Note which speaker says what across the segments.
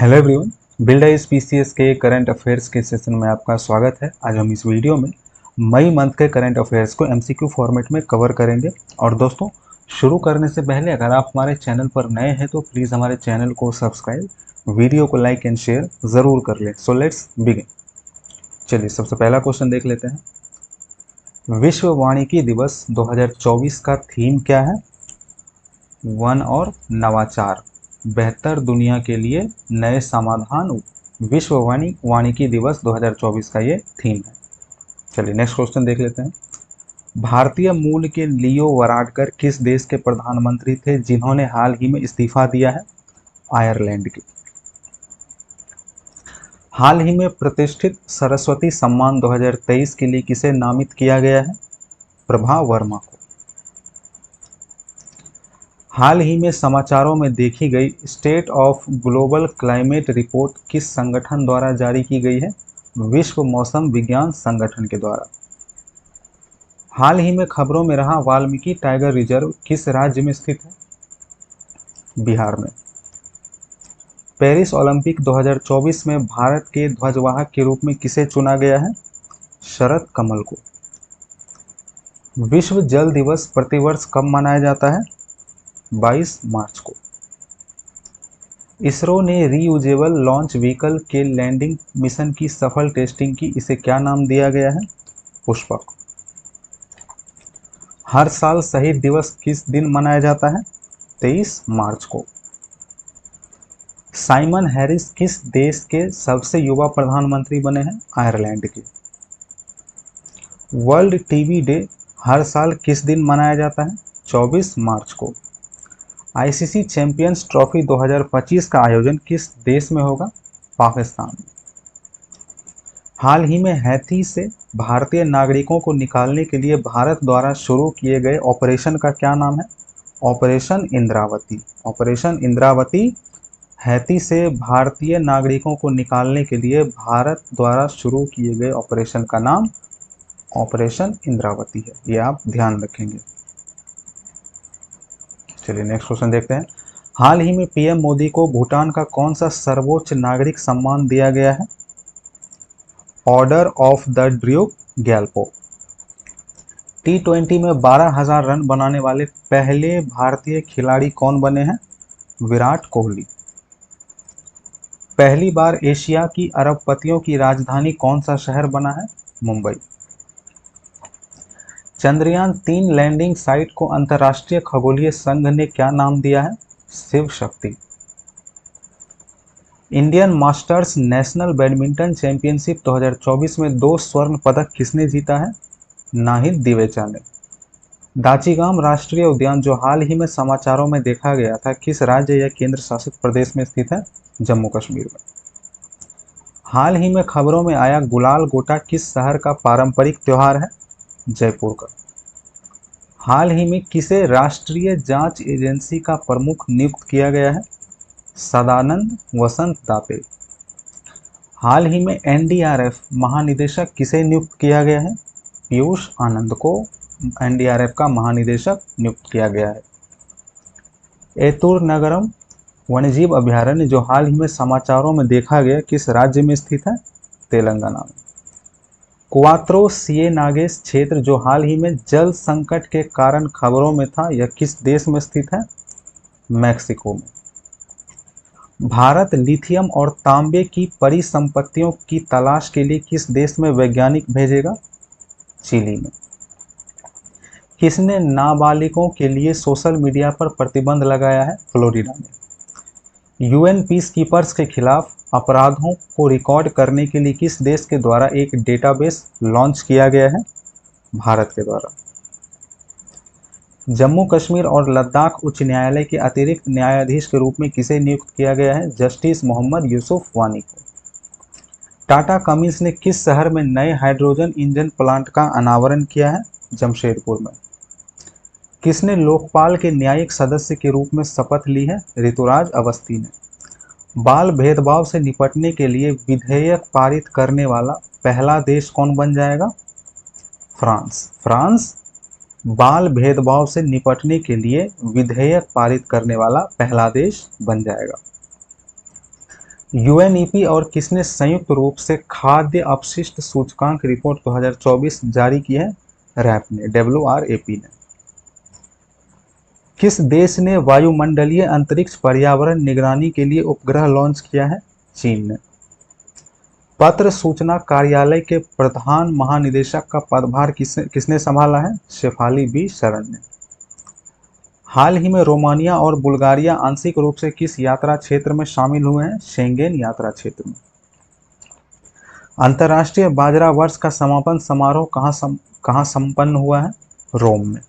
Speaker 1: Hello everyone, build eyes PCS के current affairs के session में आपका स्वागत है। आज हम इस वीडियो में मई मंथ के करंट अफेयर्स को एमसीक्यू फॉर्मेट में कवर करेंगे। और दोस्तों, शुरू करने से पहले अगर आप हमारे चैनल पर नए हैं तो प्लीज़ हमारे चैनल को सब्सक्राइब, वीडियो को लाइक एंड शेयर ज़रूर कर लें। So let's begin. चलिए, सबसे पहला क्वेश्चन देख लेते हैं। विश्व वानिकी दिवस 2024 का थीम क्या है? वन और नवाचार, बेहतर दुनिया के लिए नए समाधान। विश्व वानिकी दिवस 2024 का ये थीम है। चलिए नेक्स्ट क्वेश्चन देख लेते हैं। भारतीय मूल के लियो वराडकर किस देश के प्रधानमंत्री थे जिन्होंने हाल ही में इस्तीफा दिया है? आयरलैंड के। हाल ही में प्रतिष्ठित सरस्वती सम्मान 2023 के लिए किसे नामित किया गया है? प्रभा वर्मा को। हाल ही में समाचारों में देखी गई state of global climate report किस संगठन द्वारा जारी की गई है? विश्व मौसम विज्ञान संगठन के द्वारा। हाल ही में खबरों में रहा वाल्मीकि टाइगर रिजर्व किस राज्य में स्थित है? बिहार में। पेरिस ओलंपिक 2024 में भारत के ध्वजवाहक के रूप में किसे चुना गया है? शरद कमल को। विश्व जल दिवस प्रतिवर्ष कब मनाया जाता है? 22 मार्च को। इसरो ने रीयूजेबल लॉन्च व्हीकल के लैंडिंग मिशन की सफल टेस्टिंग की, इसे क्या नाम दिया गया है? पुष्पक। हर साल शहीद दिवस किस दिन मनाया जाता है? 23 मार्च को। साइमन हैरिस किस देश के सबसे युवा प्रधानमंत्री बने हैं? आयरलैंड के। वर्ल्ड टीबी डे हर साल किस दिन मनाया जाता है? 24 मार्च को। आईसीसी चैंपियंस ट्रॉफी 2025 का आयोजन किस देश में होगा? पाकिस्तान में। हाल ही में हैती से भारतीय नागरिकों को निकालने के लिए भारत द्वारा शुरू किए गए ऑपरेशन का क्या नाम है? Operation Indravati. Operation Indravati Haiti से भारतीय नागरिकों को निकालने के लिए भारत द्वारा शुरू किए गए ऑपरेशन का नाम ऑपरेशन इंद्रावती है। ये आप ध्यान रखेंगे। चलिए नेक्स्ट क्वेश्चन देखते हैं। हाल ही में पीएम मोदी को भूटान का कौन सा सर्वोच्च नागरिक सम्मान दिया गया है? Order of the Druk Gyalpo. T20 में 12,000 रन बनाने वाले पहले भारतीय खिलाड़ी कौन बने हैं? विराट कोहली। पहली बार एशिया की अरबपतियों की राजधानी कौन सा शहर बना है? मुंबई। चंद्रयान 3 लैंडिंग साइट को अंतर्राष्ट्रीय खगोलीय संघ ने क्या नाम दिया है? Shiv Shakti. Indian masters national badminton championship 2024 में 2 स्वर्ण पदक किसने जीता है? नाहिद दिवेचा ने। दाचीगाम राष्ट्रीय उद्यान जो हाल ही में समाचारों में देखा गया था, किस राज्य या केंद्र शासित प्रदेश में स्थित है? जम्मू कश्मीर में। हाल ही में खबरों में आया गुलाल गोटा किस शहर का पारंपरिक त्योहार है? जयपुर का। हाल ही में किसे राष्ट्रीय जांच एजेंसी का प्रमुख नियुक्त किया गया है? सदानंद वसंत दाते। हाल ही में एनडीआरएफ महानिदेशक किसे नियुक्त किया गया है? पीयूष आनंद को एनडीआरएफ का महानिदेशक नियुक्त किया गया है। एतुर नगरम वन्यजीव अभयारण्य जो हाल ही में समाचारों में देखा गया, किस राज्य में स्थित है? तेलंगाना में। क्वात्रो सिएनागेस क्षेत्र जो हाल ही में जल संकट के कारण खबरों में था, यह किस देश में स्थित है? मैक्सिको में। भारत लिथियम और तांबे की परिसंपत्तियों की तलाश के लिए किस देश में वैज्ञानिक भेजेगा? चिली में। किसने नाबालिगों के लिए सोशल मीडिया पर प्रतिबंध लगाया है? फ्लोरिडा में। यूएन पीस कीपर्स के खिलाफ अपराधों को रिकॉर्ड करने के लिए किस देश के द्वारा एक डेटाबेस लॉन्च किया गया है? भारत के द्वारा। जम्मू कश्मीर और लद्दाख उच्च न्यायालय के अतिरिक्त न्यायाधीश के रूप में किसे नियुक्त किया गया है? जस्टिस मोहम्मद यूसुफ वानी को। टाटा कमिंस ने किस शहर में नए हाइड्रोजन इंजन प्लांट का अनावरण किया है? जमशेदपुर में। किसने लोकपाल के न्यायिक सदस्य के रूप में शपथ ली है? ऋतुराज अवस्थी ने। बाल भेदभाव से निपटने के लिए विधेयक पारित करने वाला पहला देश कौन बन जाएगा? फ्रांस। फ्रांस बाल भेदभाव से निपटने के लिए विधेयक पारित करने वाला पहला देश बन जाएगा। यूएनईपी और किसने संयुक्त रूप से खाद्य अपशिष्ट सूचकांक रिपोर्ट 2024 जारी की है? रैप ने, WRAP ने। किस देश ने वायुमंडलीय अंतरिक्ष पर्यावरण निगरानी के लिए उपग्रह लॉन्च किया है? चीन ने। पत्र सूचना कार्यालय के प्रधान महानिदेशक का पदभार किसने संभाला है? शेफाली बी शरण ने। हाल ही में रोमानिया और बुल्गारिया आंशिक रूप से किस यात्रा क्षेत्र में शामिल हुए हैं? शेंगेन यात्रा क्षेत्र में। अंतर्राष्ट्रीय बाजरा वर्ष का समापन समारोह कहाँ संपन्न हुआ है? रोम में।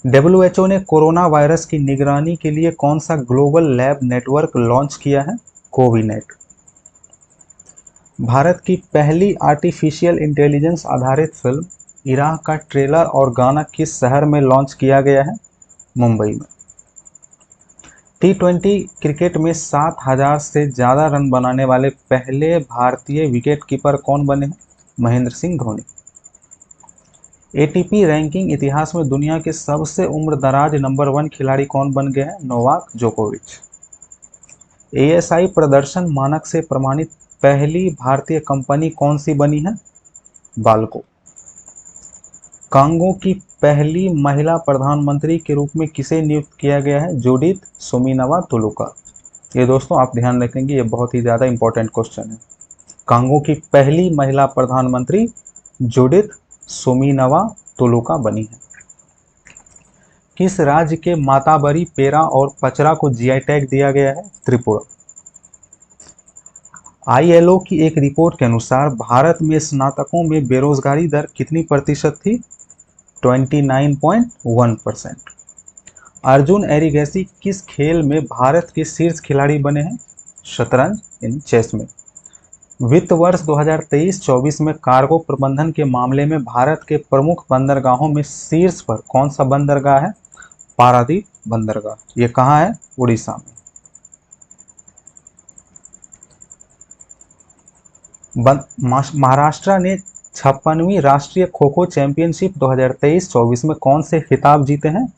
Speaker 1: WHO ने कोरोना वायरस की निगरानी के लिए कौन सा ग्लोबल लैब नेटवर्क लॉन्च किया है? कोविनेट। भारत की पहली आर्टिफिशियल इंटेलिजेंस आधारित फिल्म इराह का ट्रेलर और गाना किस शहर में लॉन्च किया गया है? मुंबई में। T20 क्रिकेट में 7,000 से ज्यादा रन बनाने वाले पहले भारतीय विकेटकीपर कौन बने हैं? महेंद्र सिंह धोनी। ATP रैंकिंग इतिहास में दुनिया के सबसे उम्रदराज नंबर 1 खिलाड़ी कौन बन गए हैं? नोवाक जोकोविच। ASI प्रदर्शन मानक से प्रमाणित पहली भारतीय कंपनी कौन सी बनी है? बाल्को। कांगो की पहली महिला प्रधानमंत्री के रूप में किसे नियुक्त किया गया है? जूडिथ सुमिनवा तुलुका। ये दोस्तों आप ध्यान रखेंगे, ये बहुत ही ज्यादा इंपॉर्टेंट क्वेश्चन है। कांगो की पहली महिला प्रधानमंत्री जूडिथ सुमिनवा तुलुका बनी है। किस राज्य के माताबरी, पेरा और पचरा को GI टैग दिया गया है? त्रिपुरा। ILO की एक रिपोर्ट के अनुसार भारत में स्नातकों में बेरोजगारी दर कितनी प्रतिशत थी? 29.1%। अर्जुन एरिगैसी किस खेल में भारत के शीर्ष खिलाड़ी बने हैं? शतरंज, इन चेस में। वित्त वर्ष 2023-24 में कार्गो प्रबंधन के मामले में भारत के प्रमुख बंदरगाहों में शीर्ष पर कौन सा बंदरगाह है? पारादीप बंदरगाह। ये कहाँ है? उड़ीसा में। महाराष्ट्र ने 56वीं राष्ट्रीय खो खो चैंपियनशिप 2023-24 में कौन से खिताब जीते हैं?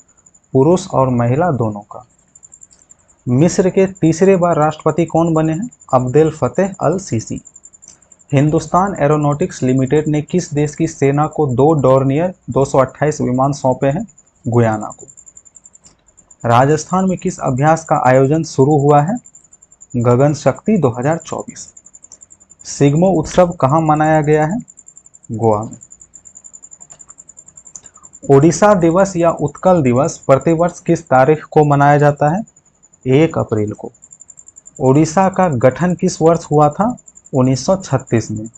Speaker 1: पुरुष और महिला दोनों का। मिस्र के तीसरे बार राष्ट्रपति कौन बने हैं? अब्देल फतेह अल सीसी। हिंदुस्तान एरोनॉटिक्स लिमिटेड ने किस देश की सेना को 2 डॉर्नियर 228 विमान सौंपे हैं? गुयाना को। राजस्थान में किस अभ्यास का आयोजन शुरू हुआ है? गगन शक्ति 2024। सिग्मो उत्सव कहाँ मनाया गया है? गोवा में। ओडिशा दिवस या उत्कल दिवस प्रतिवर्ष किस तारीख को मनाया जाता है? 1 अप्रैल को। ओडिशा का गठन किस वर्ष हुआ था? 1936 में।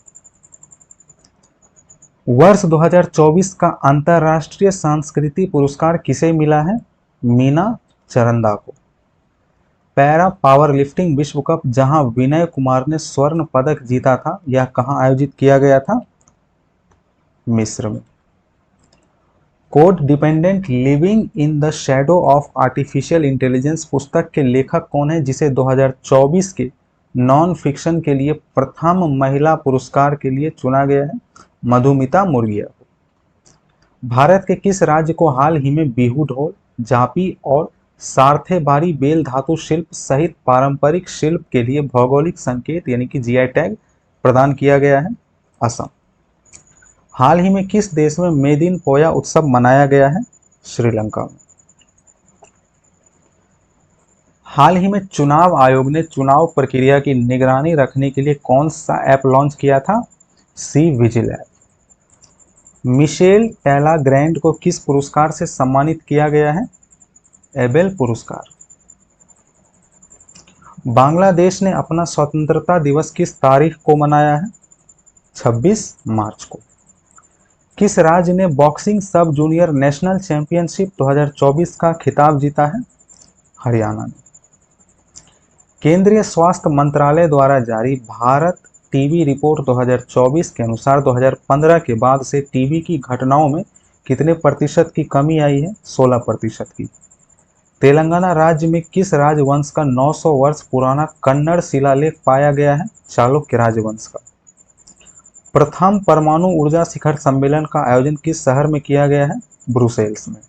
Speaker 1: वर्ष 2024 का अंतर्राष्ट्रीय संस्कृति पुरस्कार किसे मिला है? मीना चरंदा को। पैरा पावर लिफ्टिंग विश्व कप जहां विनय कुमार ने स्वर्ण पदक जीता था, यह कहां आयोजित किया गया था? मिस्र में। Code dependent living in the shadow of artificial intelligence पुस्तक के लेखक कौन है, जिसे 2024 के नॉन फिक्शन के लिए प्रथम महिला पुरस्कार के लिए चुना गया है? मधुमिता मुर्गिया को। भारत के किस राज्य को हाल ही में बिहू ढोल, जापी और सारथेबारी बेल धातु शिल्प सहित पारंपरिक शिल्प के लिए भौगोलिक संकेत यानी कि GI टैग प्रदान किया गया है? असम। हाल ही में किस देश में मेदिन पोया उत्सव मनाया गया है? श्रीलंका में। हाल ही में चुनाव आयोग ने चुनाव प्रक्रिया की निगरानी रखने के लिए कौन सा ऐप लॉन्च किया था? C vigil app. मिशेल टेलाग्रैंड को किस पुरस्कार से सम्मानित किया गया है? एबेल पुरस्कार। बांग्लादेश ने अपना स्वतंत्रता दिवस किस तारीख को मनाया है? 26 मार्च को। किस राज्य ने बॉक्सिंग सब जूनियर नेशनल चैंपियनशिप 2024 का खिताब जीता है? हरियाणा ने। केंद्रीय स्वास्थ्य मंत्रालय द्वारा जारी भारत टीबी रिपोर्ट 2024 के अनुसार 2015 के बाद से टीबी की घटनाओं में कितने प्रतिशत की कमी आई है? 16% की। तेलंगाना राज्य में किस राजवंश का 900 वर्ष पुराना कन्नड़ शिलालेख पाया गया है? चालुक्य राजवंश का। प्रथम परमाणु ऊर्जा शिखर सम्मेलन का आयोजन किस शहर में किया गया है? ब्रुसेल्स में।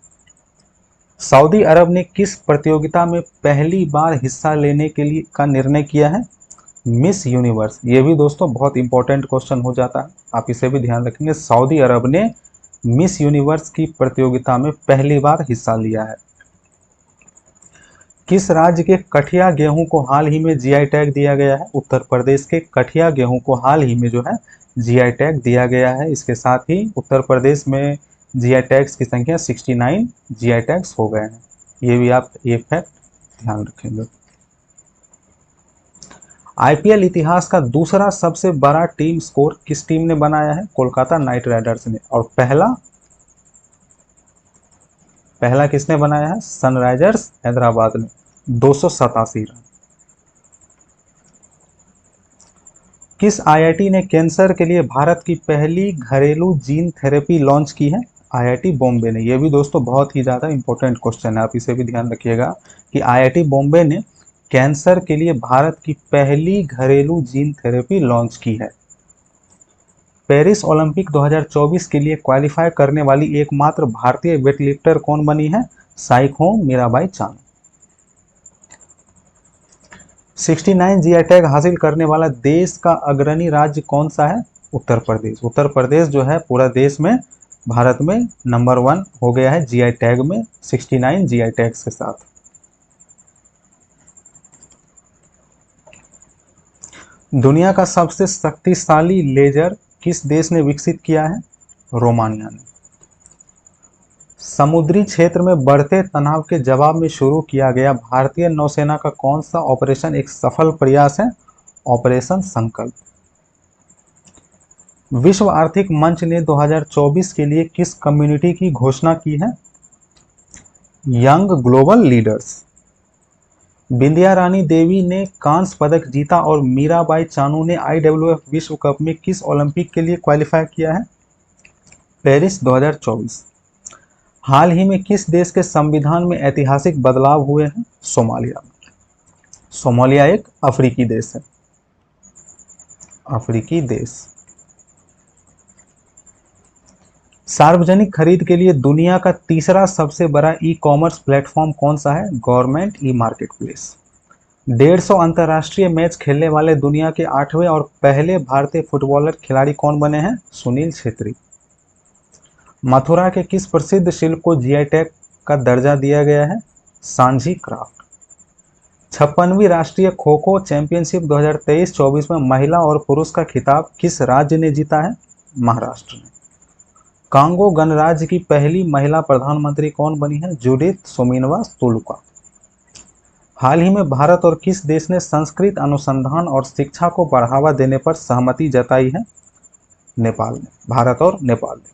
Speaker 1: सऊदी अरब ने किस प्रतियोगिता में पहली बार हिस्सा लेने के लिए का निर्णय किया है? Miss universe. ये भी दोस्तों बहुत इंपॉर्टेंट क्वेश्चन हो जाता है, आप इसे भी ध्यान रखेंगे। सऊदी अरब ने मिस यूनिवर्स की प्रतियोगिता में पहली बार हिस्सा लिया है। किस राज्य के कठिया गेहूं को हाल ही में जीआई टैग दिया गया है? उत्तर प्रदेश के कठिया गेहूं को हाल ही में जो है जीआई टैग दिया गया है। इसके साथ ही उत्तर प्रदेश में जीआई टैग्स की संख्या 69 जीआई टैग्स हो गए हैं। ये भी आप ये फैक्ट ध्यान रखेंगे। आईपीएल इतिहास का दूसरा सबसे बड़ा टीम स्कोर किस टीम ने बनाया है? कोलकाता नाइट राइडर्स ने। और पहला किसने बनाया है? सनराइजर्स हैदराबाद ने, 287 रन। किस आईआईटी ने कैंसर के लिए भारत की पहली घरेलू जीन थेरेपी लॉन्च की है? आईआईटी बॉम्बे ने। यह भी दोस्तों बहुत ही ज़्यादा इंपॉर्टेंट क्वेश्चन है, आप इसे भी ध्यान रखिएगा कि आईआईटी बॉम्बे ने कैंसर के लिए भारत की पहली घरेलू जीन थेरेपी लॉन्च की है। पेरिस ओलंपिक 2024 के लिए क्वालिफाई करने वाली एकमात्र भारतीय वेटलिफ्टर कौन बनी है? साइखोम मीराबाई चानू। 69 जीआई टैग हासिल करने वाला देश का अग्रणी राज्य कौन सा है? उत्तर प्रदेश। उत्तर प्रदेश जो है पूरा देश में भारत में नंबर 1 हो गया है जीआई टैग में, 69 जीआई टैग्स के साथ। दुनिया का सबसे शक्तिशाली लेजर किस देश ने विकसित किया है? रोमानिया ने। समुद्री क्षेत्र में बढ़ते तनाव के जवाब में शुरू किया गया भारतीय नौसेना का कौन सा ऑपरेशन एक सफल प्रयास है? ऑपरेशन संकल्प। विश्व आर्थिक मंच ने 2024 के लिए किस कम्युनिटी की घोषणा की है? Young global leaders. Bindiya Rani Devi ने कांस्य पदक जीता और मीराबाई चानू ने आईडब्ल्यूएफ विश्व कप में किस ओलंपिक के लिए क्वालिफाई किया है? पेरिस 2024। हाल ही में किस देश के संविधान में ऐतिहासिक बदलाव हुए हैं? सोमालिया। सोमालिया एक अफ्रीकी देश है, अफ्रीकी देश। सार्वजनिक खरीद के लिए दुनिया का तीसरा सबसे बड़ा ई कॉमर्स प्लेटफॉर्म कौन सा है? Government e market place. 150 अंतर्राष्ट्रीय मैच खेलने वाले दुनिया के 8वें और पहले भारतीय फुटबॉलर खिलाड़ी कौन बने हैं? सुनील छेत्री। मथुरा के किस प्रसिद्ध शिल्प को जीआई टैग का दर्जा दिया गया है? सांझी क्राफ्ट। 56वीं राष्ट्रीय खो खो चैंपियनशिप 2023-24 में महिला और पुरुष का खिताब किस राज्य ने जीता है? महाराष्ट्र ने। कांगो गणराज्य की पहली महिला प्रधानमंत्री कौन बनी है? जूडिथ सुमिनवा सुलुका। हाल ही में भारत और किस देश ने संस्कृत अनुसंधान और शिक्षा को बढ़ावा देने पर सहमति जताई है? नेपाल ने। भारत और नेपाल ने।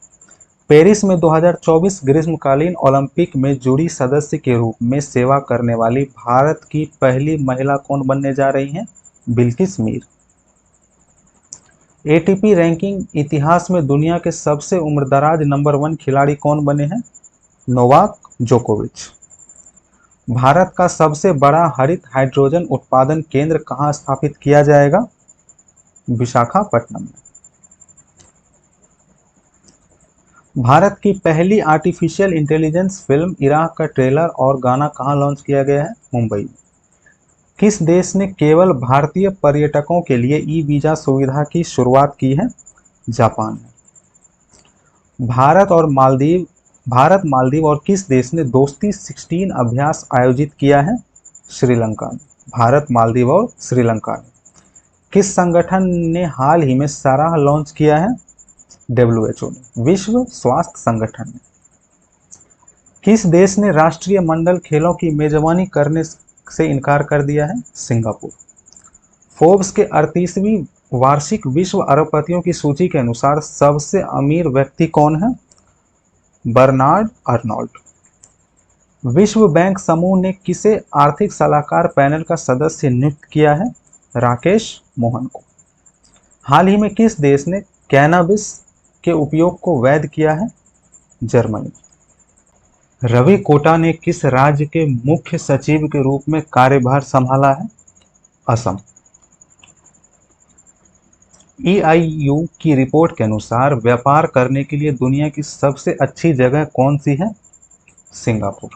Speaker 1: पेरिस में 2024 ग्रीष्मकालीन ओलंपिक में जूरी सदस्य के रूप में सेवा करने वाली भारत की पहली महिला कौन बनने जा रही हैं? बिल्किस मीर। एटीपी रैंकिंग इतिहास में दुनिया के सबसे उम्रदराज नंबर 1 खिलाड़ी कौन बने हैं? नोवाक जोकोविच। भारत का सबसे बड़ा हरित हाइड्रोजन उत्पादन केंद्र कहां स्थापित किया जाएगा? विशाखापट्टनम में। भारत की पहली आर्टिफिशियल इंटेलिजेंस फिल्म इराक का ट्रेलर और गाना कहां लॉन्च किया गया है? मुंबई में। किस देश ने केवल भारतीय पर्यटकों के लिए ई वीजा सुविधा की शुरुआत की है? जापान ने। भारत मालदीव और किस देश ने दोस्ती 16 अभ्यास आयोजित किया है? श्रीलंका ने। भारत, मालदीव और श्रीलंका ने। किस संगठन ने हाल ही में साराह लॉन्च किया है? WHO ने। विश्व स्वास्थ्य संगठन ने। किस देश ने राष्ट्रीय मंडल खेलों की मेजबानी करने से इनकार कर दिया है? सिंगापुर। फोर्ब्स के 38वीं वार्षिक विश्व अरबपतियों की सूची के अनुसार सबसे अमीर व्यक्ति कौन है? Bernard Arnold. विश्व बैंक समूह ने किसे आर्थिक सलाहकार पैनल का सदस्य नियुक्त किया है? राकेश मोहन को। हाल ही में किस देश ने कैनाबिस के उपयोग को वैध किया है? जर्मनी। रवि कोटा ने किस राज्य के मुख्य सचिव के रूप में कार्यभार संभाला है? असम। EIU की रिपोर्ट के अनुसार व्यापार करने के लिए दुनिया की सबसे अच्छी जगह कौन सी है? सिंगापुर।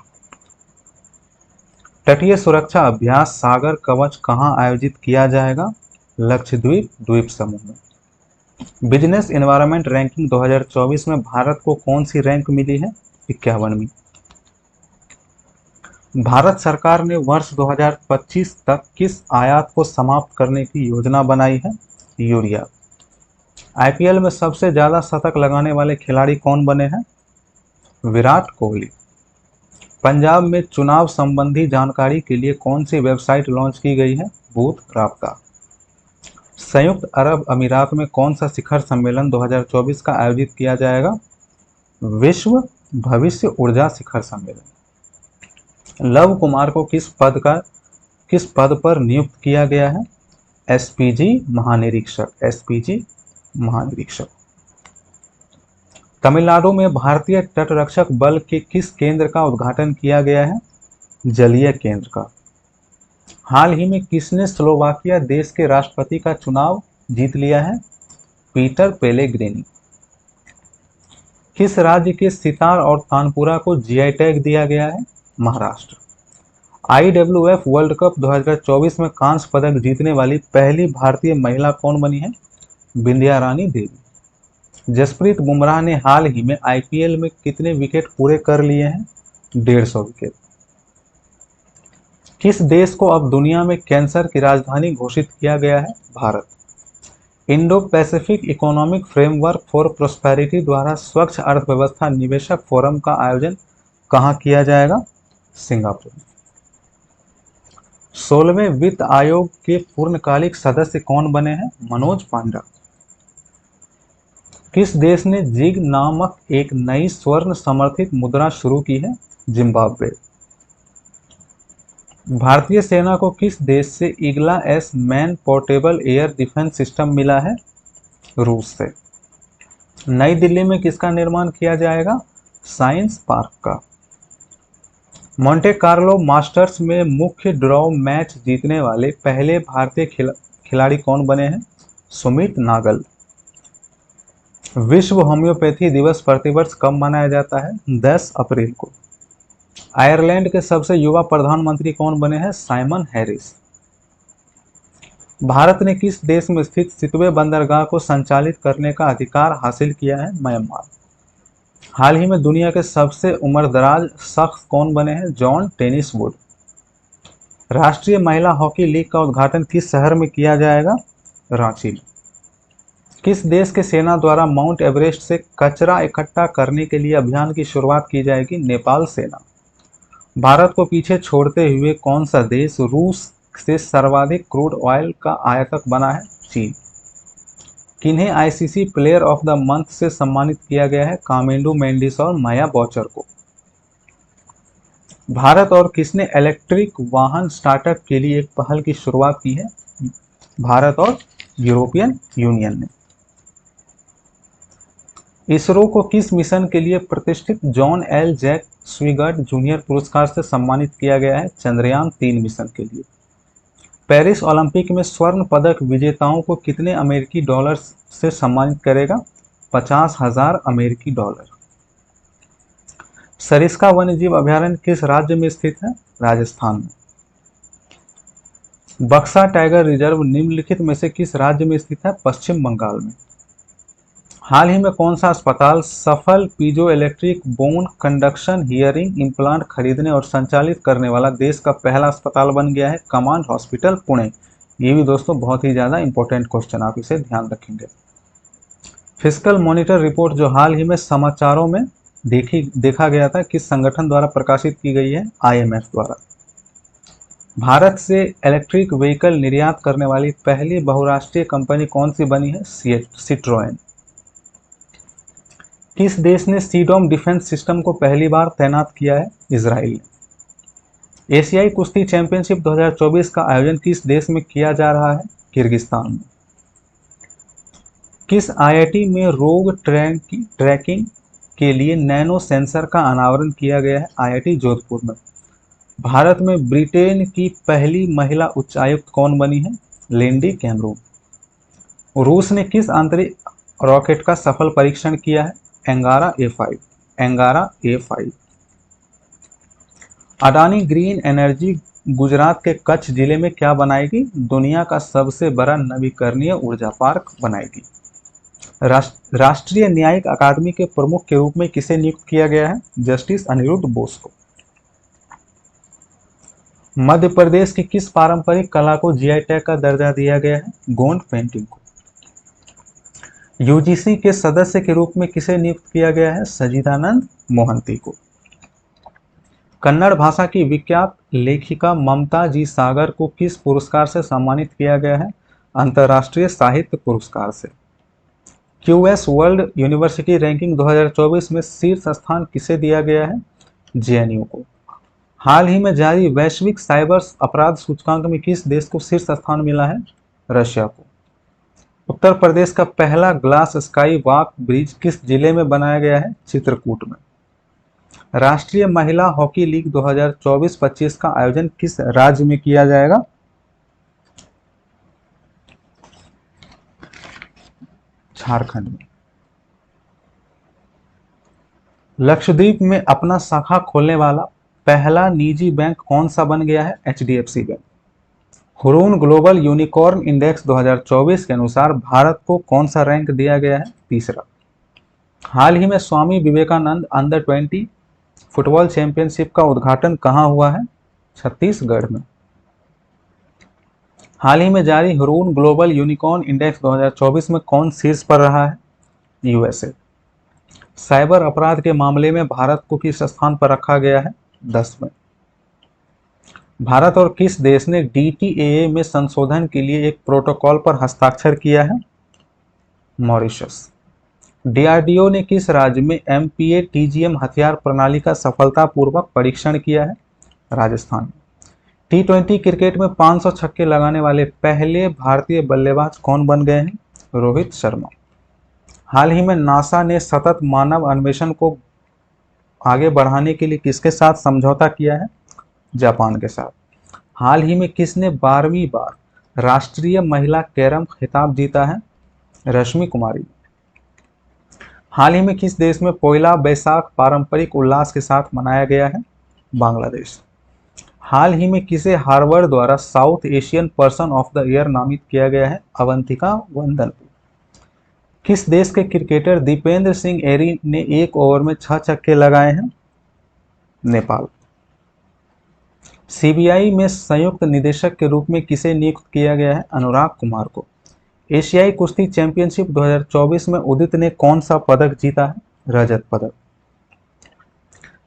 Speaker 1: तटीय सुरक्षा अभ्यास सागर कवच कहाँ आयोजित किया जाएगा? लक्षद्वीप द्वीप समूह में। बिजनेस एनवायरनमेंट रैंकिंग 2024 में भारत को कौन सी रैंक मिली है? 51वीं। भारत सरकार ने वर्ष 2025 तक किस आयात को समाप्त करने की योजना बनाई है? यूरिया। आईपीएल में सबसे ज्यादा शतक लगाने वाले खिलाड़ी कौन बने हैं? विराट कोहली। पंजाब में चुनाव संबंधी जानकारी के लिए कौन सी वेबसाइट लॉन्च की गई है? बूथ राब्ता। संयुक्त अरब अमीरात में कौन सा शिखर सम्मेलन 2024 का आयोजित किया जाएगा? विश्व भविष्य ऊर्जा शिखर सम्मेलन। लव कुमार को किस पद पर नियुक्त किया गया है? एसपीजी महानिरीक्षक। एसपीजी महानिरीक्षक। तमिलनाडु में भारतीय तटरक्षक बल के किस केंद्र का उद्घाटन किया गया है? जलीय केंद्र का। हाल ही में किसने स्लोवाकिया देश के राष्ट्रपति का चुनाव जीत लिया है? Peter Pellegrini. किस राज्य के सितार और तानपुरा को जीआई टैग दिया गया है? महाराष्ट्र। आईडब्ल्यूएफ वर्ल्ड कप 2024 में कांस्य पदक जीतने वाली पहली भारतीय महिला कौन बनी है? बिंदिया रानी देवी। जसप्रीत बुमराह ने हाल ही में आईपीएल में कितने विकेट पूरे कर लिए हैं? 150 विकेट। किस देश को अब दुनिया में कैंसर की राजधानी घोषित किया गया है? Bharat. Indo Pacific economic framework for prosperity द्वारा स्वच्छ अर्थव्यवस्था निवेशक फोरम का आयोजन कहां किया जाएगा? सिंगापुर। 16वें वित्त आयोग के पूर्णकालिक सदस्य कौन बने हैं? मनोज पांडा। किस देश ने जिग नामक एक नई स्वर्ण समर्थित मुद्रा शुरू की है? जिम्बाब्वे। भारतीय सेना को किस देश से Igla S man portable air defence system मिला है? रूस से। नई दिल्ली में किसका निर्माण किया जाएगा? साइंस पार्क का। मोंटे कार्लो मास्टर्स में मुख्य ड्रॉ मैच जीतने वाले पहले भारतीय खिलाड़ी कौन बने हैं? सुमित नागल। विश्व होम्योपैथी दिवस प्रतिवर्ष कब मनाया जाता है? 10 अप्रैल को। आयरलैंड के सबसे युवा प्रधानमंत्री कौन बने हैं? Simon Harris. भारत ने किस देश में स्थित सितवे बंदरगाह को संचालित करने का अधिकार हासिल किया है? म्यांमार। हाल ही में दुनिया के सबसे उम्रदराज शख्स कौन बने हैं? John tennis would. राष्ट्रीय महिला हॉकी लीग का उद्घाटन किस शहर में किया जाएगा? रांची में। किस देश के सेना द्वारा माउंट एवरेस्ट से कचरा इकट्ठा करने के लिए अभियान की शुरुआत की जाएगी? नेपाल सेना। भारत को पीछे छोड़ते हुए कौन सा देश रूस से सर्वाधिक क्रूड ऑयल का आयातक बना है? चीन। किन्हें ICC player of the month से सम्मानित किया गया है? कामेंडू मेंडिस और माया बॉचर को। भारत और किसने इलेक्ट्रिक वाहन स्टार्टअप के लिए एक पहल की शुरुआत की है? भारत और यूरोपियन यूनियन ने। इसरो को किस मिशन के लिए प्रतिष्ठित जॉन एल जैक स्विगर्ट जूनियर पुरस्कार से सम्मानित किया गया है? चंद्रयान 3 मिशन के लिए। पेरिस ओलंपिक में स्वर्ण पदक विजेताओं को कितने अमेरिकी डॉलर से सम्मानित करेगा? 50,000 अमेरिकी डॉलर। सरिस्का वन्यजीव अभयारण्य किस राज्य में स्थित है? राजस्थान में। बक्सा टाइगर रिजर्व निम्नलिखित में से किस राज्य में स्थित है? पश्चिम बंगाल में। हाल ही में कौन सा अस्पताल सफल piezo electric bone conduction hearing implant खरीदने और संचालित करने वाला देश का पहला अस्पताल बन गया है? Command hospital Pune. ये भी दोस्तों बहुत ही ज़्यादा इंपॉर्टेंट क्वेश्चन, आप इसे ध्यान रखेंगे। फिस्कल मॉनिटर रिपोर्ट जो हाल ही में समाचारों में देखा गया था, किस संगठन द्वारा प्रकाशित की गई है? आईएमएफ द्वारा। भारत से इलेक्ट्रिक व्हीकल निर्यात करने वाली पहली बहुराष्ट्रीय कंपनी कौन सी बनी है? सिट्रोएन। किस देश ने सीडोम डिफेंस सिस्टम को पहली बार तैनात किया है? इजराइल ने। एशियाई कुश्ती चैंपियनशिप 2024 का आयोजन किस देश में किया जा रहा है? किर्गिस्तान में। किस आईआईटी में रोग ट्रैकिंग के लिए नैनो सेंसर का अनावरण किया गया है? आईआईटी जोधपुर में। भारत में ब्रिटेन की पहली महिला उच्चायुक्त कौन बनी है? Lindy Cameron. रूस ने किस आंतरिक रॉकेट का सफल परीक्षण किया है? एंगारा A5। Adani green energy Gujarat के कच्छ जिले में क्या बनाएगी? दुनिया का सबसे बड़ा नवीकरणीय ऊर्जा पार्क बनाएगी। राष्ट्रीय न्यायिक अकादमी के प्रमुख के रूप में किसे नियुक्त किया गया है? जस्टिस अनिरुद्ध बोस को। मध्य प्रदेश की किस पारंपरिक कला को जीआई टैग का दर्जा दिया गया है? गोंड पेंटिंग को। यूजीसी के सदस्य के रूप में किसे नियुक्त किया गया है? सच्चिदानंद मोहंती को। कन्नड़ भाषा की विख्यात लेखिका ममता जी सागर को किस पुरस्कार से सम्मानित किया गया है? अंतर्राष्ट्रीय साहित्य पुरस्कार से। क्यूएस वर्ल्ड यूनिवर्सिटी रैंकिंग 2024 में शीर्ष स्थान किसे दिया गया है? जेएनयू को। हाल ही में जारी वैश्विक साइबर अपराध सूचकांक में किस देश को शीर्ष स्थान मिला है? रशिया को। उत्तर प्रदेश का पहला ग्लास स्काई वॉक ब्रिज किस जिले में बनाया गया है? चित्रकूट में। राष्ट्रीय महिला हॉकी लीग 2024-25 का आयोजन किस राज्य में किया जाएगा? झारखंड में। लक्षद्वीप में अपना शाखा खोलने वाला पहला निजी बैंक कौन सा बन गया है? HDFC bank. Hurun global unicorn index 2024 के अनुसार भारत को कौन सा रैंक दिया गया है? तीसरा। हाल ही में Swami Vivekananda under 20 football championship का उद्घाटन कहां हुआ है? छत्तीसगढ़ में। हाल ही में जारी हुरून ग्लोबल यूनिकॉर्न इंडेक्स 2024 में कौन शीर्ष पर रहा है? यूएसए। साइबर अपराध के मामले में भारत को किस स्थान पर रखा गया है? 10वें। भारत और किस देश ने डीटीएए में संशोधन के लिए एक प्रोटोकॉल पर हस्ताक्षर किया है? मॉरिशस। डीआरडीओ ने किस राज्य में एमपीए-टीजीएम हथियार प्रणाली का सफलतापूर्वक परीक्षण किया है? राजस्थान। टी20 क्रिकेट में 500 छक्के लगाने वाले पहले भारतीय बल्लेबाज कौन बन गए हैं? रोहित शर्मा। हाल ही में नासा ने सतत मानव अन्वेषण को आगे बढ़ाने के लिए किसके साथ समझौता किया है? जापान के साथ। हाल ही में किसने 12वीं बार राष्ट्रीय महिला कैरम खिताब जीता है? रश्मि कुमारी। हाल ही में किस देश में पोइला बैसाख पारंपरिक उल्लास के साथ मनाया गया है? बांग्लादेश। हाल ही में किसे हार्वर्ड द्वारा south Asian person of the year नामित किया गया है? अवंतिका वंदन। किस देश के क्रिकेटर दीपेंद्र सिंह एरी ने एक ओवर में 6 छक्के लगाए हैं? नेपाल। सीबीआई में संयुक्त निदेशक के रूप में किसे नियुक्त किया गया है? अनुराग कुमार को। एशियाई कुश्ती चैंपियनशिप 2024 में उदित ने कौन सा पदक जीता है? रजत पदक।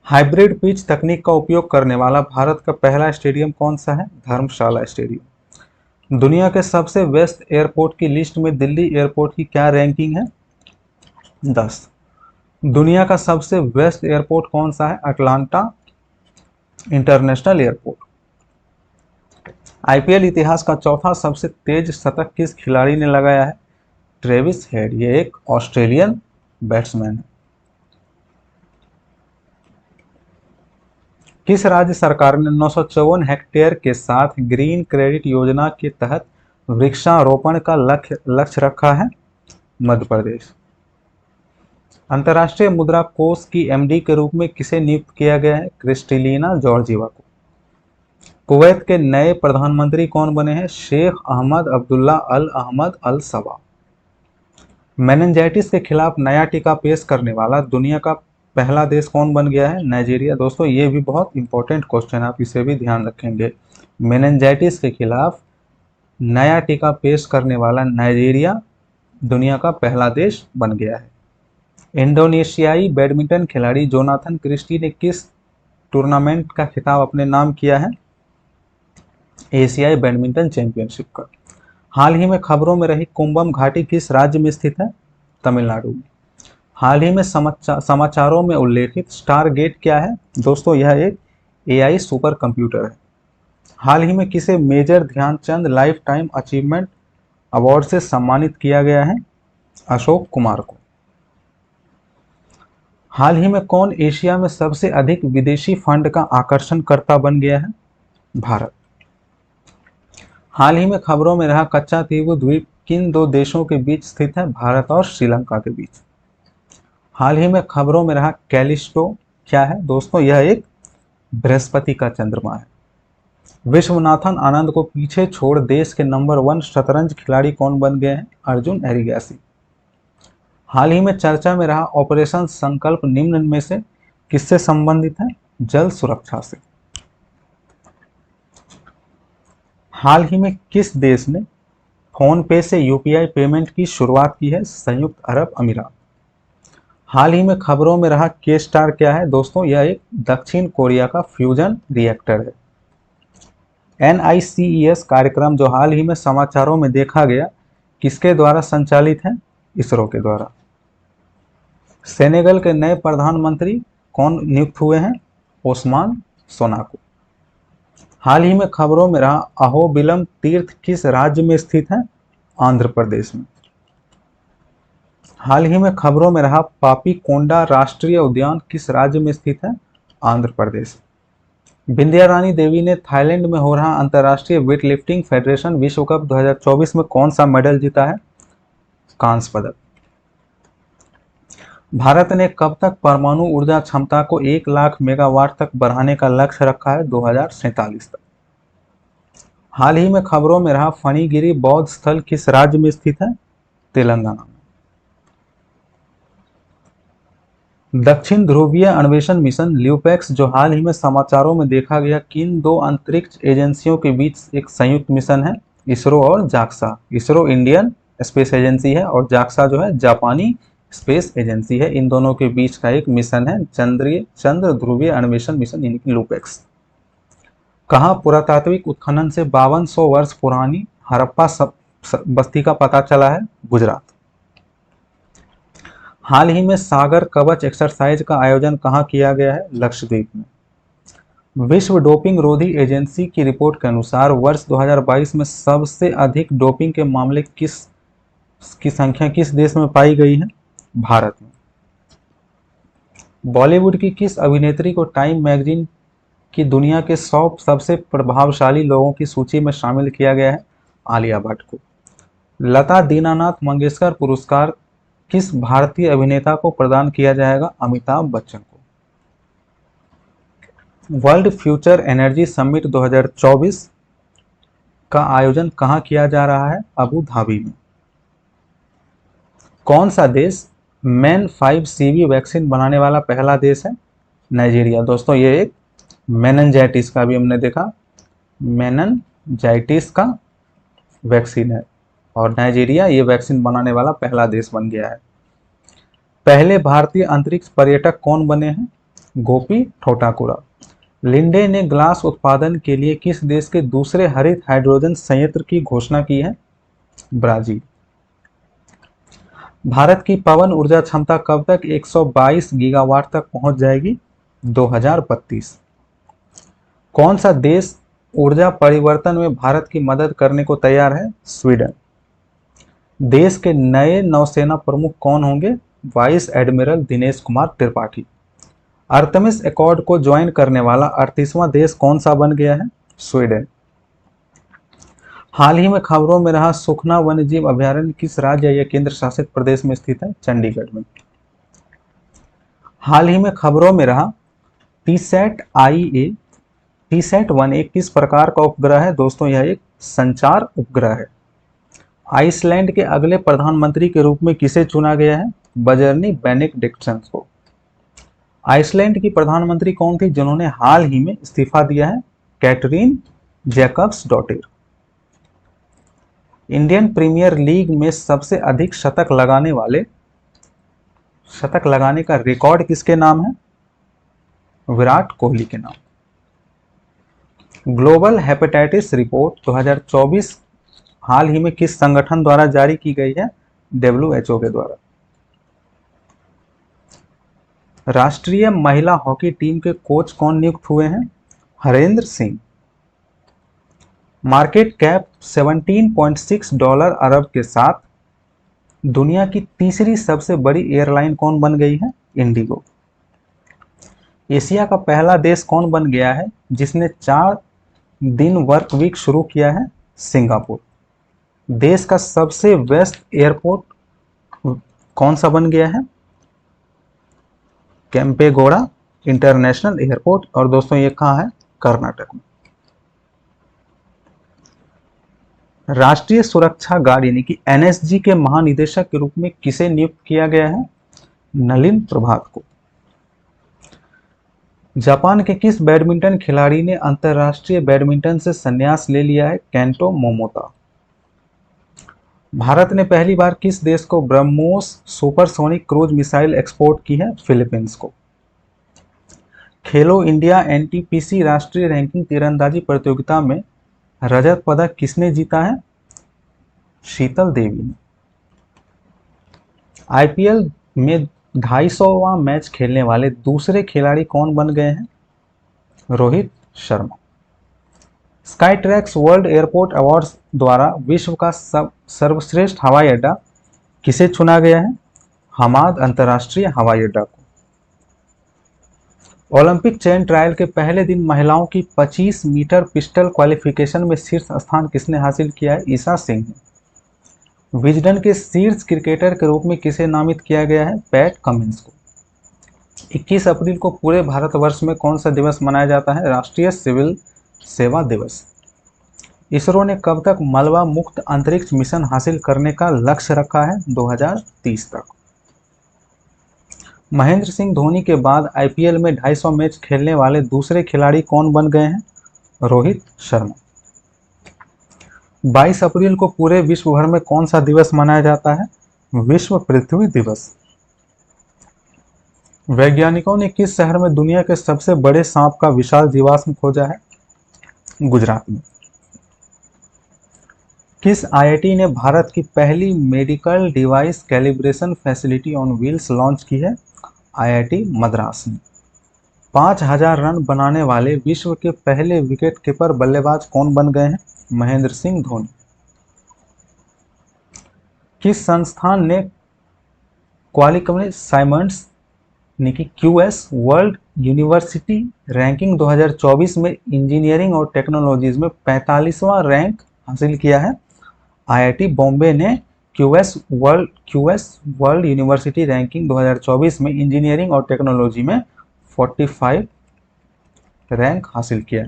Speaker 1: हाइब्रिड पिच तकनीक का उपयोग करने वाला भारत का पहला स्टेडियम कौन सा है? धर्मशाला स्टेडियम। दुनिया के सबसे व्यस्त एयरपोर्ट की लिस्ट में दिल्ली एयरपोर्ट की क्या रैंकिंग है? 10। दुनिया का सबसे व्यस्त एयरपोर्ट कौन सा है? Atlanta international airport. आईपीएल इतिहास का चौथा सबसे तेज शतक किस खिलाड़ी ने लगाया है? Travis head. ये एक ऑस्ट्रेलियन बैट्समैन है। किस राज्य सरकार ने 954 हेक्टेयर के साथ ग्रीन क्रेडिट योजना के तहत वृक्षारोपण का लक्ष्य रखा है? मध्य प्रदेश। अंतर्राष्ट्रीय मुद्रा कोष की एमडी के रूप में किसे नियुक्त किया गया है? क्रिस्टलिना जॉर्जिवा को। कुवैत के नए प्रधानमंत्री कौन बने हैं? शेख अहमद अब्दुल्ला अल अहमद अल सबा। मेनिंजाइटिस के खिलाफ नया टीका पेश करने वाला दुनिया का पहला देश कौन बन गया है? नाइजीरिया। दोस्तों ये भी बहुत इंपॉर्टेंट क्वेश्चन है, आप इसे भी ध्यान रखेंगे। मेनिंजाइटिस के खिलाफ नया टीका पेश करने वाला नाइजीरिया दुनिया का पहला देश बन गया है। इंडोनेशियाई बैडमिंटन खिलाड़ी जोनाथन क्रिस्टी ने किस टूर्नामेंट का खिताब अपने नाम किया है? एशियाई बैडमिंटन चैंपियनशिप का। हाल ही में खबरों में रही कुंभम घाटी किस राज्य में स्थित है? तमिलनाडु में। हाल ही में समाचारों में उल्लेखित स्टारगेट क्या है? दोस्तों यह एक एआई सुपर कंप्यूटर है। हाल ही में किसे major Dhyanchand life time achievement award से सम्मानित किया गया है? अशोक कुमार को। हाल ही में कौन एशिया में सबसे अधिक विदेशी फंड का आकर्षणकर्ता बन गया है? भारत। हाल ही में खबरों में रहा कच्चा तीवु द्वीप किन दो देशों के बीच स्थित है? भारत और श्रीलंका के बीच। हाल ही में खबरों में रहा कैलिस्टो क्या है? दोस्तों यह एक बृहस्पति का चंद्रमा है। विश्वनाथन आनंद को पीछे छोड़ देश के नंबर 1 शतरंज खिलाड़ी कौन बन गए हैं? अर्जुन एरिगैसी। हाल ही में चर्चा में रहा ऑपरेशन संकल्प निम्न में से किससे संबंधित है? जल सुरक्षा से। हाल ही में किस देश ने फोन पे से यूपीआई पेमेंट की शुरुआत की है? संयुक्त अरब अमीरात। हाल ही में खबरों में रहा के स्टार क्या है? दोस्तों यह एक दक्षिण कोरिया का फ्यूजन रिएक्टर है। NICES कार्यक्रम जो हाल ही में समाचारों में देखा गया, किसके द्वारा संचालित है? इसरो के द्वारा। सेनेगल के नए प्रधानमंत्री कौन नियुक्त हुए हैं? ओस्मान सोनाको। हाल ही में खबरों में रहा अहोबिलम तीर्थ किस राज्य में स्थित है? आंध्र प्रदेश में। हाल ही में खबरों में रहा पापीकोंडा राष्ट्रीय उद्यान किस राज्य में स्थित है? आंध्र प्रदेश। विंध्या रानी देवी ने थाईलैंड में हो रहा अंतर्राष्ट्रीय वेटलिफ्टिंग फेडरेशन विश्व कप 2024 में कौन सा मेडल जीता है? कांस्य पदक। भारत ने कब तक परमाणु ऊर्जा क्षमता को 1 लाख मेगावाट तक बढ़ाने का लक्ष्य रखा है? 2047 तक। हाल ही में खबरों में रहा फणिगिरी बौद्ध स्थल किस राज्य में स्थित है? तेलंगाना में। दक्षिण ध्रुवीय अन्वेषण मिशन ल्यूपेक्स जो हाल ही में समाचारों में देखा गया, किन दो अंतरिक्ष एजेंसियों के बीच एक संयुक्त मिशन है? इसरो और JAXA. ISRO Indian space agency है और जाक्सा जो है जापानी स्पेस एजेंसी है। इन दोनों के बीच का एक मिशन है चंद्र ध्रुवीय अन्वेषण मिशन यानी कि लूपेक्स। कहाँ पुरातात्विक उत्खनन से 5200 वर्ष पुरानी हड़प्पा बस्ती का पता चला है? गुजरात। हाल ही में सागर कवच एक्सरसाइज का आयोजन कहाँ किया गया है? लक्षद्वीप में। विश्व डोपिंग रोधी एजेंसी की रिपोर्ट के अनुसार वर्ष 2022 में सबसे अधिक डोपिंग के मामले की संख्या किस देश में पाई गई है? भारत में। बॉलीवुड की किस अभिनेत्री को टाइम मैगजीन की दुनिया के 100 सबसे प्रभावशाली लोगों की सूची में शामिल किया गया है? आलिया भट्ट को। लता दीनानाथ मंगेशकर पुरस्कार किस भारतीय अभिनेता को प्रदान किया जाएगा? अमिताभ बच्चन को। वर्ल्ड फ्यूचर एनर्जी समिट 2024 का आयोजन कहां किया जा रहा है? अबू धाबी में। कौन सा देश मैन 5CV वैक्सीन बनाने वाला पहला देश है? नाइजीरिया। दोस्तों ये एक मेनिनजाइटिस का भी हमने देखा, मेनिनजाइटिस का वैक्सीन है और नाइजीरिया ये वैक्सीन बनाने वाला पहला देश बन गया है। पहले भारतीय अंतरिक्ष पर्यटक कौन बने हैं? गोपी ठोटाकुरा। लिंडे ने ग्लास उत्पादन के लिए किस देश के दूसरे हरित हाइड्रोजन संयंत्र की घोषणा की है? ब्राजील। भारत की पवन ऊर्जा क्षमता कब तक 122 गीगावाट तक पहुंच जाएगी? 2032। कौन सा देश ऊर्जा परिवर्तन में भारत की मदद करने को तैयार है? स्वीडन। देश के नए नौसेना प्रमुख कौन होंगे? Vice admiral Dinesh Kumar Tripathi. Artemis accord को ज्वाइन करने वाला 38वां देश कौन सा बन गया है? स्वीडन। हाल ही में खबरों में रहा सुखना वन्यजीव अभयारण्य किस राज्य या केंद्र शासित प्रदेश में स्थित है? चंडीगढ़ में। हाल ही में खबरों में रहा TSAT-1 एक किस प्रकार का उपग्रह है? दोस्तों यह एक संचार उपग्रह है। आइसलैंड के अगले प्रधानमंत्री के रूप में किसे चुना गया है? बजरनी बेनिडिक्टसन को। आइसलैंड की प्रधानमंत्री कौन थी जिन्होंने हाल ही में इस्तीफा दिया है? कैटरीन जैकब्सडॉटिर। इंडियन प्रीमियर लीग में सबसे अधिक शतक लगाने का रिकॉर्ड किसके नाम है? विराट कोहली के नाम। ग्लोबल हेपेटाइटिस रिपोर्ट 2024 हाल ही में किस संगठन द्वारा जारी की गई है? WHO के द्वारा। राष्ट्रीय महिला हॉकी टीम के कोच कौन नियुक्त हुए हैं? हरेंद्र सिंह। मार्केट कैप $17.6 अरब के साथ दुनिया की तीसरी सबसे बड़ी एयरलाइन कौन बन गई है? इंडिगो। एशिया का पहला देश कौन बन गया है जिसने 4 दिन वर्क वीक शुरू किया है? सिंगापुर। देश का सबसे व्यस्त एयरपोर्ट कौन सा बन गया है? Kempegowda international airport. और दोस्तों ये कहाँ है? कर्नाटक में। राष्ट्रीय सुरक्षा गार्ड यानी कि एनएसजी के महानिदेशक के रूप में किसे नियुक्त किया गया है? नलिन प्रभात को। जापान के किस बैडमिंटन खिलाड़ी ने अंतर्राष्ट्रीय बैडमिंटन से संन्यास ले लिया है? Kento Momota. भारत ने पहली बार किस देश को BrahMos supersonic cruise missile export की है? फिलीपींस को। खेलो इंडिया एनटीपीसी राष्ट्रीय रैंकिंग तीरंदाजी प्रतियोगिता में रजत पदक किसने जीता है? शीतल देवी ने। आईपीएल में 250वां मैच खेलने वाले दूसरे खिलाड़ी कौन बन गए हैं? Rohit Sharma. Skytrax world airport awards द्वारा विश्व का सर्वश्रेष्ठ हवाई अड्डा किसे चुना गया है? हमाद अंतर्राष्ट्रीय हवाई अड्डा को। ओलंपिक चयन ट्रायल के पहले दिन महिलाओं की 25 मीटर पिस्टल क्वालिफिकेशन में शीर्ष स्थान किसने हासिल किया है? ईशा सिंह ने। विजडन के शीर्ष क्रिकेटर के रूप में किसे नामित किया गया है? पैट कमिंस को। 21 अप्रैल को पूरे भारतवर्ष में कौन सा दिवस मनाया जाता है? राष्ट्रीय सिविल सेवा दिवस। इसरो ने कब तक मलबा मुक्त अंतरिक्ष मिशन हासिल करने का लक्ष्य रखा है? 2030 तक। महेंद्र सिंह धोनी के बाद आईपीएल में 250 मैच खेलने वाले दूसरे खिलाड़ी कौन बन गए हैं? रोहित शर्मा। 22 अप्रैल को पूरे विश्व भर में कौन सा दिवस मनाया जाता है? विश्व पृथ्वी दिवस। वैज्ञानिकों ने किस शहर में दुनिया के सबसे बड़े सांप का विशाल जीवाश्म खोजा है? गुजरात में। किस आईआईटी ने भारत की पहली medical device calibration facility on wheels launch की है? आईआईटी मद्रास ने। 5000 रन बनाने वाले विश्व के पहले विकेट कीपर बल्लेबाज कौन बन गए हैं? महेंद्र सिंह धोनी। किस संस्थान ने Quacquarelli Symonds QS world university ranking 2024 में इंजीनियरिंग और टेक्नोलॉजीज में 45वां रैंक हासिल किया है? आईआईटी बॉम्बे ने क्यूएस वर्ल्ड यूनिवर्सिटी रैंकिंग 2024 में इंजीनियरिंग और टेक्नोलॉजी में 45 रैंक हासिल किया।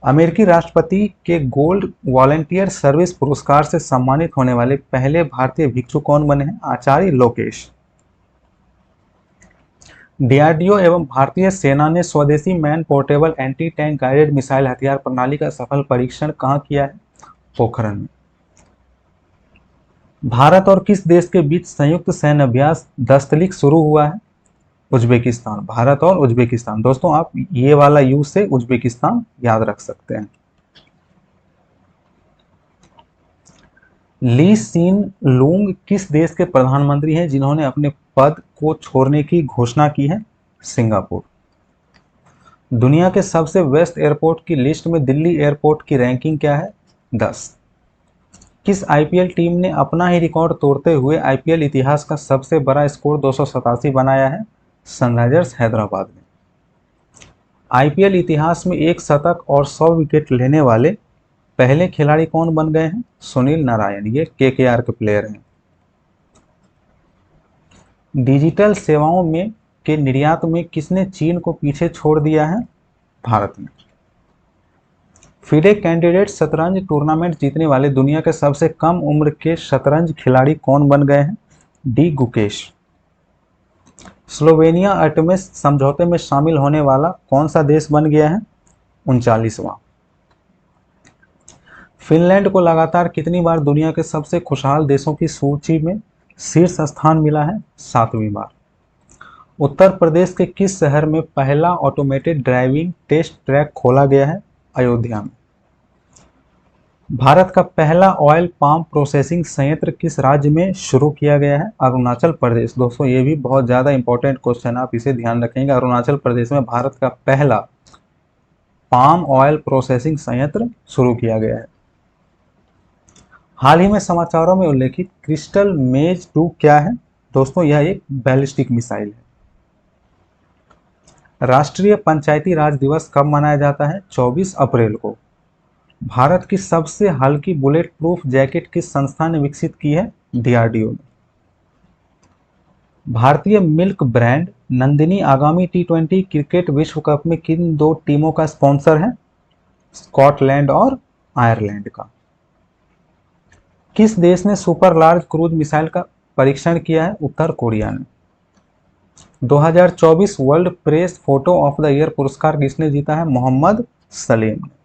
Speaker 1: अमेरिकी राष्ट्रपति के गोल्ड वॉलंटियर सर्विस पुरस्कार से सम्मानित होने वाले पहले भारतीय भिक्षु कौन बने हैं? आचार्य लोकेश। डीआरडीओ एवं भारतीय सेना ने स्वदेशी man portable anti tank guided missile हथियार प्रणाली का सफल परीक्षण कहां किया है? पोखरण में। भारत और किस देश के बीच संयुक्त सैन्य अभ्यास दस्तलिक शुरू हुआ है? उज्बेकिस्तान। भारत और उज्बेकिस्तान। दोस्तों आप ये वाला यू से उज्बेकिस्तान याद रख सकते हैं। ली सीन लूंग किस देश के प्रधानमंत्री हैं जिन्होंने अपने पद को छोड़ने की घोषणा की है? सिंगापुर। दुनिया के सबसे बेस्ट एयरपोर्ट की लिस्ट में दिल्ली एयरपोर्ट की रैंकिंग क्या है? 10। किस आईपीएल टीम ने अपना ही रिकॉर्ड तोड़ते हुए आईपीएल इतिहास का सबसे बड़ा स्कोर 287 बनाया है? सनराइजर्स हैदराबाद ने। आईपीएल इतिहास में एक शतक और 100 विकेट लेने वाले पहले खिलाड़ी कौन बन गए हैं? सुनील नारायण। ये केकेआर के प्लेयर हैं। डिजिटल सेवाओं में के निर्यात में किसने चीन को पीछे छोड़ दिया है? भारत ने। फिडे कैंडिडेट शतरंज टूर्नामेंट जीतने वाले दुनिया के सबसे कम उम्र के शतरंज खिलाड़ी कौन बन गए हैं? डी गुकेश। स्लोवेनिया आर्टेमिस समझौते में शामिल होने वाला कौन सा देश बन गया है? 39वां। फिनलैंड को लगातार कितनी बार दुनिया के सबसे खुशहाल देशों की सूची में शीर्ष स्थान मिला है? 7वीं बार। उत्तर प्रदेश के किस शहर में पहला ऑटोमेटेड ड्राइविंग टेस्ट ट्रैक खोला गया है? अयोध्या में। भारत का पहला ऑयल पाम प्रोसेसिंग संयंत्र किस राज्य में शुरू किया गया है? अरुणाचल प्रदेश। दोस्तों ये भी बहुत ज़्यादा इंपॉर्टेंट क्वेश्चन, आप इसे ध्यान रखेंगे। अरुणाचल प्रदेश में भारत का पहला पाम ऑयल प्रोसेसिंग संयंत्र शुरू किया गया है। हाल ही में समाचारों में उल्लेखित क्रिस्टल मेज 2 क्या है? दोस्तों यह एक बैलिस्टिक मिसाइल है। राष्ट्रीय पंचायती राज दिवस कब मनाया जाता है? 24 अप्रैल को। भारत की सबसे हल्की बुलेट प्रूफ जैकेट किस संस्था ने विकसित की है? डीआरडीओ ने। भारतीय मिल्क ब्रांड नंदिनी आगामी T20 क्रिकेट विश्व कप में किन 2 टीमों का स्पॉन्सर है? स्कॉटलैंड और आयरलैंड का। किस देश ने सुपर लार्ज क्रूज मिसाइल का परीक्षण किया है? उत्तर कोरिया ने। 2024 world press photo of the year पुरस्कार किसने जीता है? मोहम्मद सलीम ने।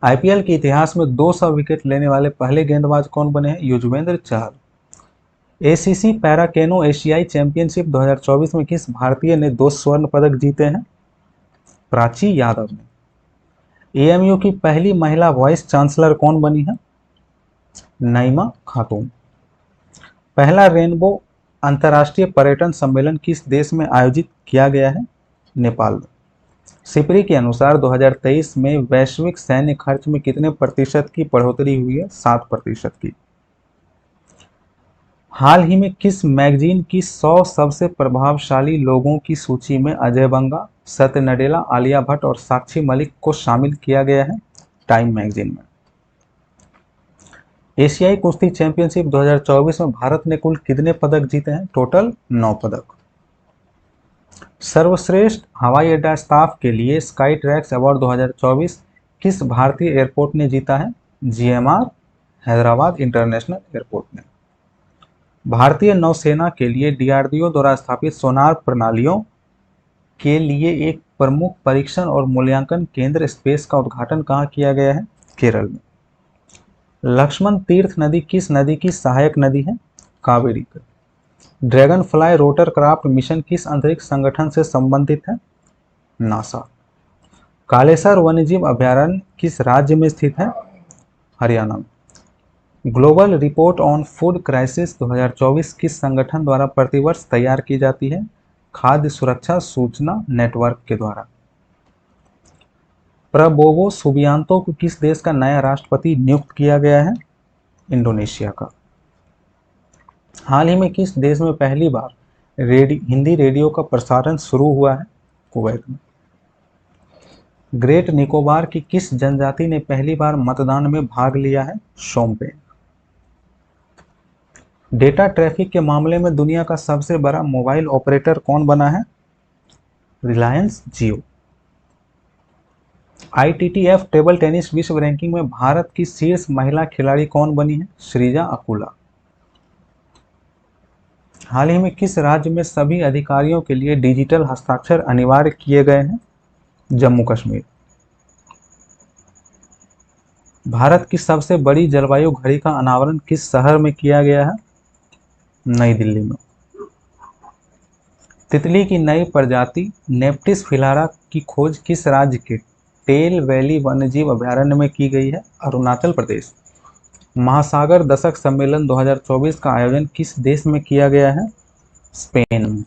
Speaker 1: आईपीएल के इतिहास में 200 विकेट लेने वाले पहले गेंदबाज कौन बने हैं? युजवेंद्र चहल। एसीसी पैरा केनो एशियाई चैंपियनशिप 2024 में किस भारतीय ने 2 स्वर्ण पदक जीते हैं? प्राची यादव ने। एएमयू की पहली महिला वाइस चांसलर कौन बनी है? नईमा खातून। पहला रेनबो अंतर्राष्ट्रीय पर्यटन सम्मेलन किस देश में आयोजित किया गया है? नेपाल में। सिपरी के अनुसार 2023 में वैश्विक सैन्य खर्च में कितने प्रतिशत की बढ़ोतरी हुई है? 7% की। हाल ही में किस मैगजीन की 100 सबसे प्रभावशाली लोगों की सूची में अजय बंगा, सत्य नडेला, आलिया भट्ट और साक्षी मलिक को शामिल किया गया है? टाइम मैगजीन में। एशियाई कुश्ती चैंपियनशिप 2024 में भारत ने कुल कितने पदक जीते हैं? टोटल 9 पदक। सर्वश्रेष्ठ हवाई अड्डा स्टाफ के लिए स्काई ट्रैक्स अवार्ड 2024 किस भारतीय एयरपोर्ट ने जीता है? जीएमआर हैदराबाद इंटरनेशनल एयरपोर्ट ने। भारतीय नौसेना के लिए डीआरडीओ द्वारा स्थापित सोनार प्रणालियों के लिए एक प्रमुख परीक्षण और मूल्यांकन केंद्र स्पेस का उद्घाटन कहाँ किया गया है? केरल में। लक्ष्मण तीर्थ नदी किस नदी की सहायक नदी है? कावेरी की। Dragon fly rotor craft mission किस अंतरिक्ष संगठन से संबंधित है? नासा। कालेसर वन्यजीव अभयारण्य किस राज्य में स्थित है? हरियाणा में। Global report on food crisis 2024 किस संगठन द्वारा प्रतिवर्ष तैयार की जाती है? खाद्य सुरक्षा सूचना नेटवर्क के द्वारा। प्रबोवो सुबियांतो को किस देश का नया राष्ट्रपति नियुक्त किया गया है? इंडोनेशिया का। हाल ही में किस देश में पहली बार हिंदी रेडियो का प्रसारण शुरू हुआ है? कुवैत में। ग्रेट निकोबार की किस जनजाति ने पहली बार मतदान में भाग लिया है? शोम्पेन। डेटा ट्रैफिक के मामले में दुनिया का सबसे बड़ा मोबाइल ऑपरेटर कौन बना है? रिलायंस जियो। आईटीटीएफ टेबल टेनिस विश्व रैंकिंग में भारत की शीर्ष महिला खिलाड़ी कौन बनी है? श्रीजा अकुला। हाल ही में किस राज्य में सभी अधिकारियों के लिए डिजिटल हस्ताक्षर अनिवार्य किए गए हैं? जम्मू कश्मीर। भारत की सबसे बड़ी जलवायु घड़ी का अनावरण किस शहर में किया गया है? नई दिल्ली में। तितली की नई प्रजाति नेप्टिस फिलारा की खोज किस राज्य के टेल वैली वन्यजीव अभयारण्य में की गई है? अरुणाचल प्रदेश। महासागर दशक सम्मेलन 2024 का आयोजन किस देश में किया गया है? स्पेन में।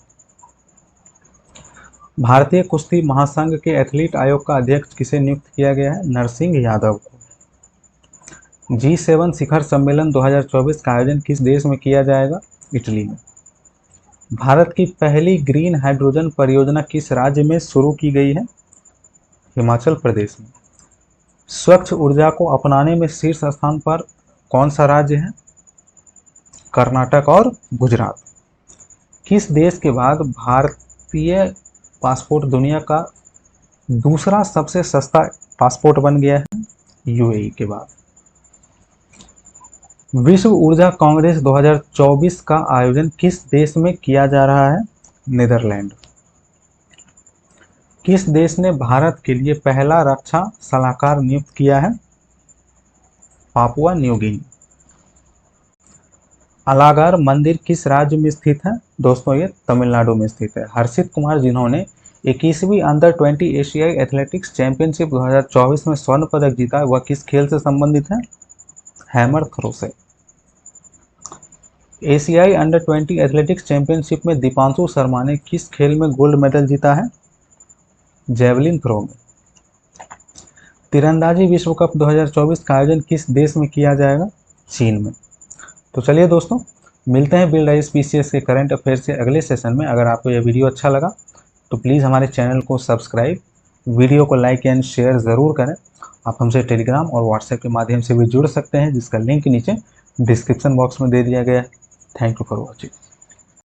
Speaker 1: भारतीय कुश्ती महासंघ के एथलीट आयोग का अध्यक्ष किसे नियुक्त किया गया है? नरसिंह यादव को। G7 शिखर सम्मेलन 2024 का आयोजन किस देश में किया जाएगा? इटली में। भारत की पहली ग्रीन हाइड्रोजन परियोजना किस राज्य में शुरू की गई है? हिमाचल प्रदेश में। स्वच्छ ऊर्जा को अपनाने में शीर्ष स्थान पर कौन सा राज्य है? कर्नाटक और गुजरात। किस देश के बाद भारतीय पासपोर्ट दुनिया का दूसरा सबसे सस्ता पासपोर्ट बन गया है? यूएई के बाद। विश्व ऊर्जा कांग्रेस 2024 का आयोजन किस देश में किया जा रहा है? नीदरलैंड। किस देश ने भारत के लिए पहला रक्षा सलाहकार नियुक्त किया है? Papua New Guinea. अलागार मंदिर किस राज्य में स्थित है? दोस्तों ये तमिलनाडु में स्थित है। हर्षित कुमार जिन्होंने 21वीं अंडर 20 एशियाई एथलेटिक्स चैंपियनशिप 2024 में स्वर्ण पदक जीता, वह किस खेल से संबंधित है? हैमर थ्रो से। एशियाई अंडर 20 एथलेटिक्स चैंपियनशिप में दीपांशु शर्मा ने किस खेल में गोल्ड मेडल जीता है? जेवलिन थ्रो में। तीरंदाजी विश्व कप 2024 का आयोजन किस देश में किया जाएगा? चीन में। तो चलिए दोस्तों, मिलते हैं बिल्ड आई स्पीसीएस के करंट अफेयर्स के अगले सेशन में। अगर आपको यह वीडियो अच्छा लगा तो प्लीज़ हमारे चैनल को सब्सक्राइब, वीडियो को लाइक एंड शेयर ज़रूर करें। आप हमसे टेलीग्राम और व्हाट्सएप के माध्यम से भी जुड़ सकते हैं, जिसका लिंक नीचे डिस्क्रिप्शन बॉक्स में दे दिया गया है। Thank you for watching.